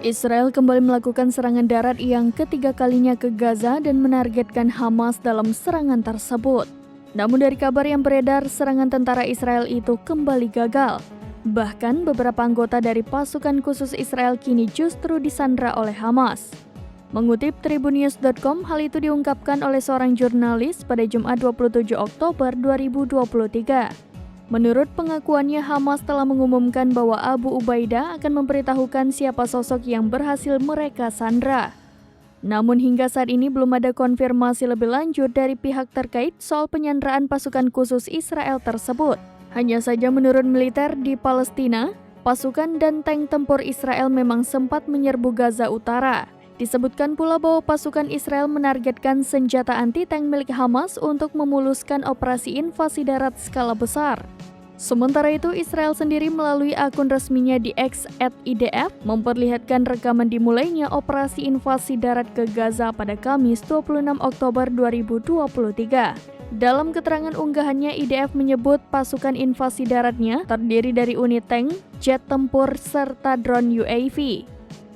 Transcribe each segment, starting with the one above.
Israel kembali melakukan serangan darat yang ketiga kalinya ke Gaza dan menargetkan Hamas dalam serangan tersebut. Namun dari kabar yang beredar, serangan tentara Israel itu kembali gagal. Bahkan beberapa anggota dari pasukan khusus Israel kini justru disandra oleh Hamas. Mengutip Tribunnews.com, hal itu diungkapkan oleh seorang jurnalis pada Jumat 27 Oktober 2023. Menurut pengakuannya, Hamas telah mengumumkan bahwa Abu Ubaidah akan memberitahukan siapa sosok yang berhasil mereka sandra. Namun hingga saat ini belum ada konfirmasi lebih lanjut dari pihak terkait soal penyanderaan pasukan khusus Israel tersebut. Hanya saja menurut militer di Palestina, pasukan dan tank tempur Israel memang sempat menyerbu Gaza Utara. Disebutkan pula bahwa pasukan Israel menargetkan senjata anti-tank milik Hamas untuk memuluskan operasi invasi darat skala besar. Sementara itu, Israel sendiri melalui akun resminya di X @idf memperlihatkan rekaman dimulainya operasi invasi darat ke Gaza pada Kamis 26 Oktober 2023. Dalam keterangan unggahannya, IDF menyebut pasukan invasi daratnya terdiri dari unit tank, jet tempur, serta drone UAV.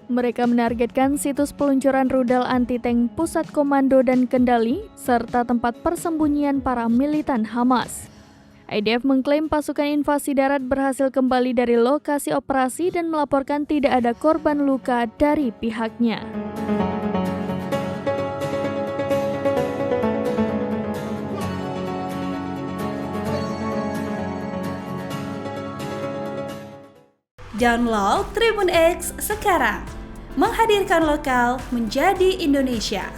Mereka menargetkan situs peluncuran rudal anti-tank, pusat komando dan kendali, serta tempat persembunyian para militan Hamas. IDF mengklaim pasukan invasi darat berhasil kembali dari lokasi operasi dan melaporkan tidak ada korban luka dari pihaknya. Download Tribun X sekarang, menghadirkan lokal menjadi Indonesia.